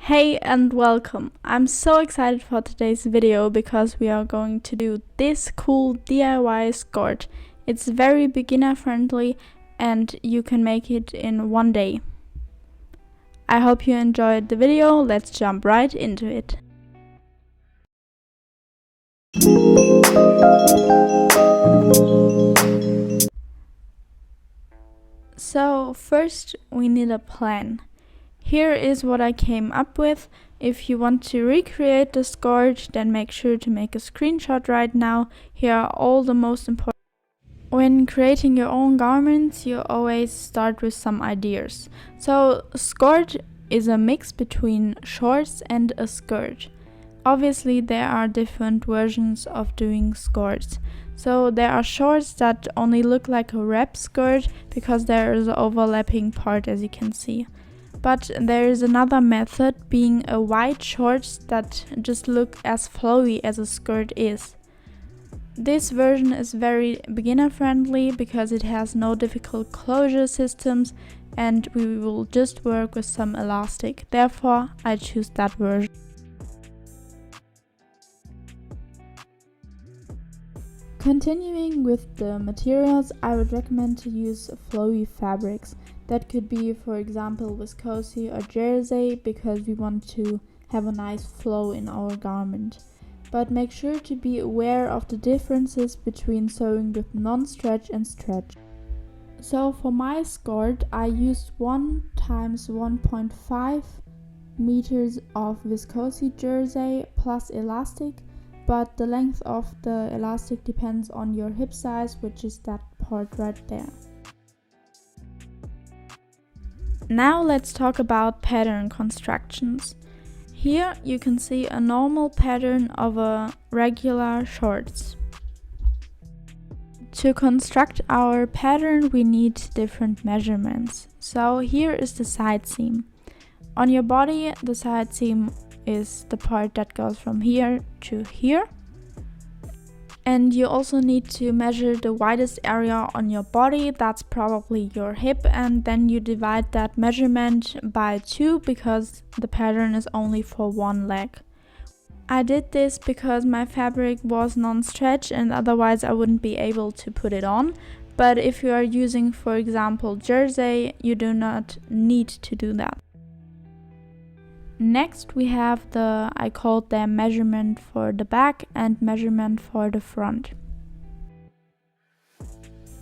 Hey and welcome! I'm so excited for today's video because we are going to do this cool DIY skort. It's very beginner friendly and you can make it in one day. I hope you enjoyed the video. Let's jump right into it. So first we need a plan. Here is what I came up with. If you want to recreate the skort, then make sure to make a screenshot right now. Here are all the most important. When creating your own garments, you always start with some ideas. So skort is a mix between shorts and a skirt. Obviously there are different versions of doing skorts. So there are shorts that only look like a wrap skirt because there is an overlapping part, as you can see. But there is another method, being a wide shorts that just look as flowy as a skirt is. This version is very beginner friendly because it has no difficult closure systems and we will just work with some elastic. Therefore, I choose that version. Continuing with the materials, I would recommend to use flowy fabrics. That could be, for example, viscose or jersey, because we want to have a nice flow in our garment. But make sure to be aware of the differences between sewing with non-stretch and stretch. So for my skort, I used 1 times 1.5 meters of viscose jersey plus elastic, but the length of the elastic depends on your hip size, which is that part right there. Now let's talk about pattern constructions. Here you can see a normal pattern of a regular shorts. To construct our pattern we need different measurements. So here is the side seam. On your body, the side seam is the part that goes from here to here. And you also need to measure the widest area on your body, that's probably your hip, and then you divide that measurement by 2 because the pattern is only for one leg. I did this because my fabric was non-stretch and otherwise I wouldn't be able to put it on. But if you are using, for example, jersey, you do not need to do that. Next we have I called them measurement for the back and measurement for the front.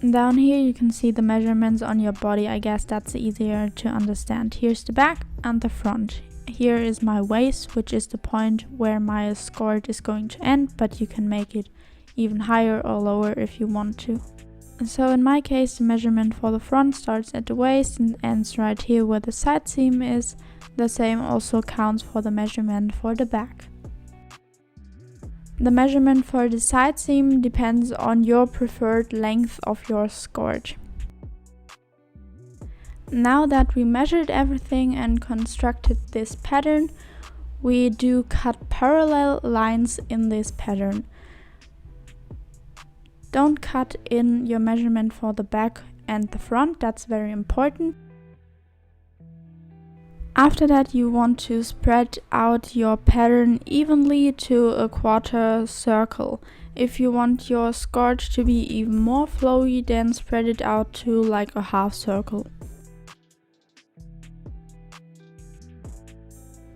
Down here you can see the measurements on your body. I guess that's easier to understand. Here's the back and the front. Here is my waist, which is the point where my skort is going to end, but you can make it even higher or lower if you want to. So in my case, the measurement for the front starts at the waist and ends right here where the side seam is. The same also counts for the measurement for the back. The measurement for the side seam depends on your preferred length of your skort. Now that we measured everything and constructed this pattern, we do cut parallel lines in this pattern. Don't cut in your measurement for the back and the front, that's very important. After that you want to spread out your pattern evenly to a quarter circle. If you want your skort to be even more flowy, then spread it out to like a half circle.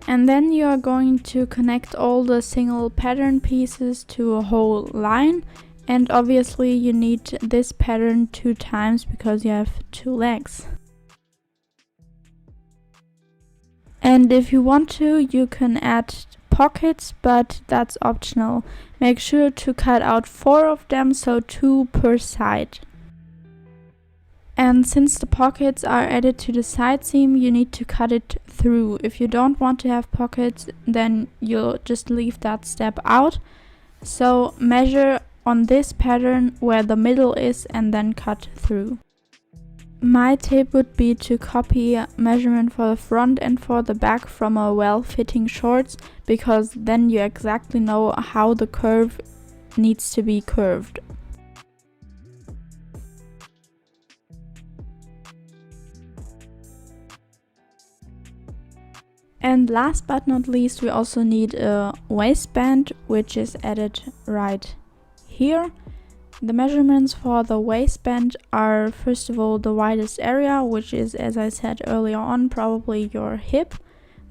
And then you are going to connect all the single pattern pieces to a whole line. And obviously you need this pattern 2 times because you have 2 legs. And if you want to, you can add pockets, but that's optional. Make sure to cut out 4 of them, so 2 per side. And since the pockets are added to the side seam, you need to cut it through. If you don't want to have pockets, then you'll just leave that step out. So measure on this pattern where the middle is and then cut through. My tip would be to copy measurement for the front and for the back from a well-fitting shorts, because then you exactly know how the curve needs to be curved. And last but not least, we also need a waistband, which is added right here. The measurements for the waistband are first of all the widest area, which is, as I said earlier on, probably your hip.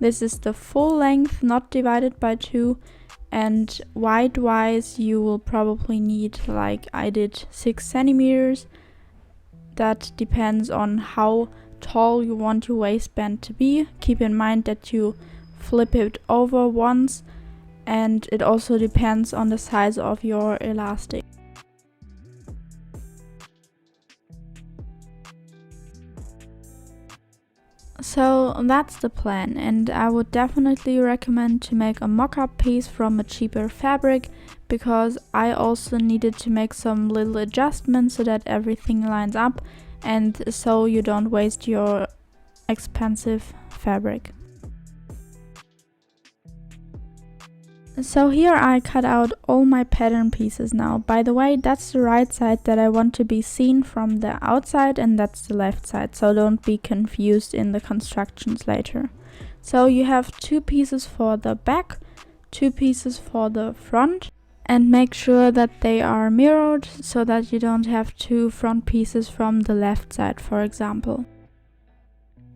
This is the full length, not divided by 2. And wide wise, you will probably need, like I did, 6 centimeters. That depends on how tall you want your waistband to be. Keep in mind that you flip it over once, and it also depends on the size of your elastic. So that's the plan, and I would definitely recommend to make a mock-up piece from a cheaper fabric, because I also needed to make some little adjustments so that everything lines up and so you don't waste your expensive fabric. So here I cut out all my pattern pieces now. By the way, that's the right side that I want to be seen from the outside, and that's the left side, so don't be confused in the constructions later. So you have 2 pieces for the back, 2 pieces for the front, and make sure that they are mirrored so that you don't have 2 front pieces from the left side, for example.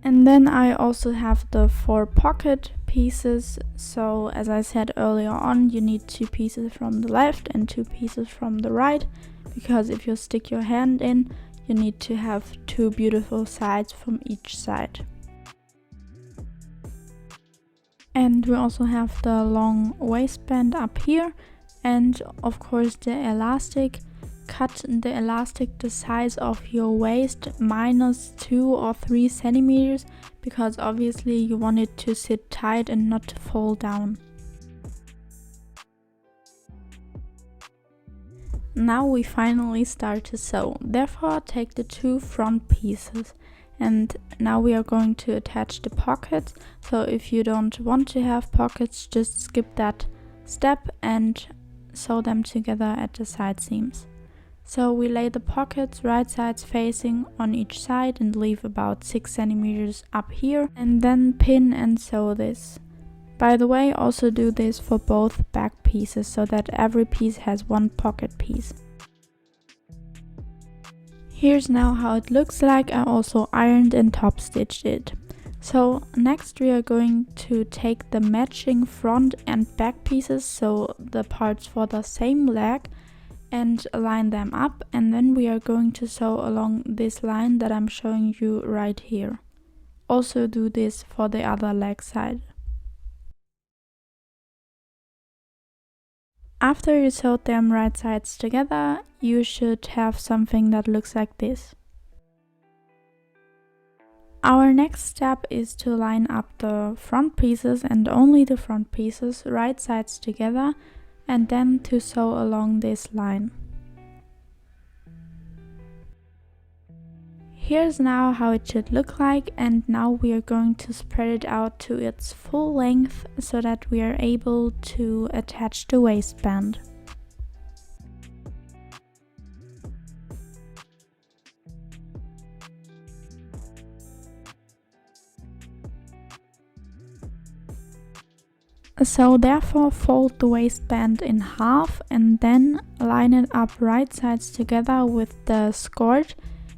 And then I also have the 4 pocket pieces, so as I said earlier on, you need 2 pieces from the left and 2 pieces from the right, because if you stick your hand in, you need to have 2 beautiful sides from each side. And we also have the long waistband up here, and of course the elastic. Cut the elastic the size of your waist minus 2 or 3 centimeters, because obviously you want it to sit tight and not to fall down. Now we finally start to sew. Therefore take the 2 front pieces, and now we are going to attach the pockets. So if you don't want to have pockets, just skip that step and sew them together at the side seams. So we lay the pockets right sides facing on each side and leave about 6 centimeters up here, and then pin and sew this. By the way, also do this for both back pieces so that every piece has 1 pocket piece. Here's now how it looks like. I also ironed and top stitched it. So next we are going to take the matching front and back pieces, so the parts for the same leg, and line them up, and then we are going to sew along this line that I'm showing you right here. Also do this for the other leg side. After you sewed them right sides together, you should have something that looks like this. Our next step is to line up the front pieces, and only the front pieces, right sides together, and then to sew along this line. Here's now how it should look like, and now we are going to spread it out to its full length so that we are able to attach the waistband. So therefore fold the waistband in half and then line it up right sides together with the skort,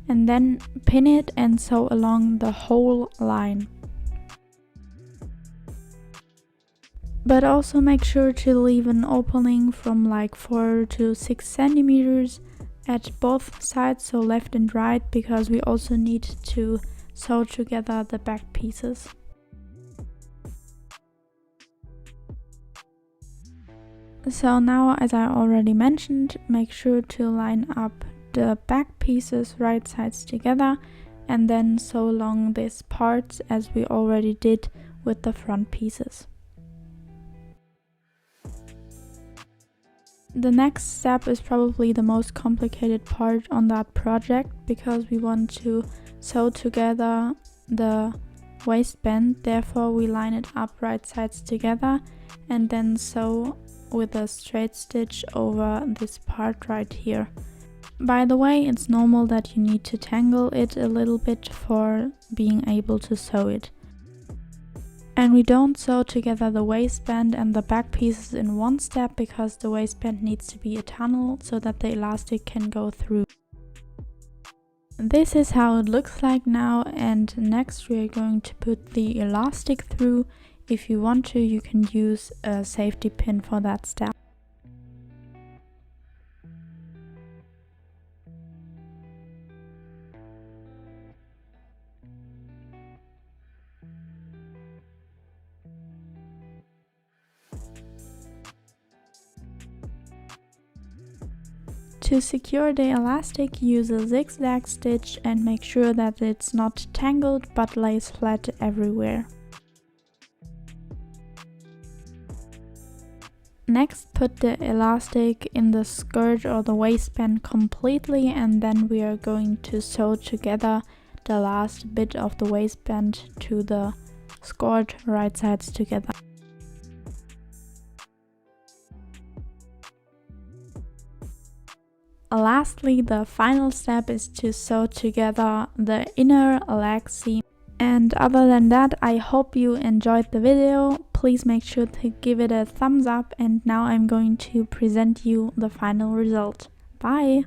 and then pin it and sew along the whole line. But also make sure to leave an opening from like 4 to 6 centimeters at both sides, so left and right, because we also need to sew together the back pieces. So now, as I already mentioned, make sure to line up the back pieces right sides together and then sew along these parts as we already did with the front pieces. The next step is probably the most complicated part on that project, because we want to sew together the waistband. Therefore we line it up right sides together and then sew with a straight stitch over this part right here. By the way, it's normal that you need to tangle it a little bit for being able to sew it. And we don't sew together the waistband and the back pieces in one step because the waistband needs to be a tunnel so that the elastic can go through. This is how it looks like now, and next we are going to put the elastic through. If you want to, you can use a safety pin for that step. To secure the elastic, use a zigzag stitch and make sure that it's not tangled but lays flat everywhere. Next, put the elastic in the skirt or the waistband completely, and then we are going to sew together the last bit of the waistband to the skirt, right sides together. Lastly, the final step is to sew together the inner leg seam. And other than that, I hope you enjoyed the video. Please make sure to give it a thumbs up, and now I'm going to present you the final result. Bye!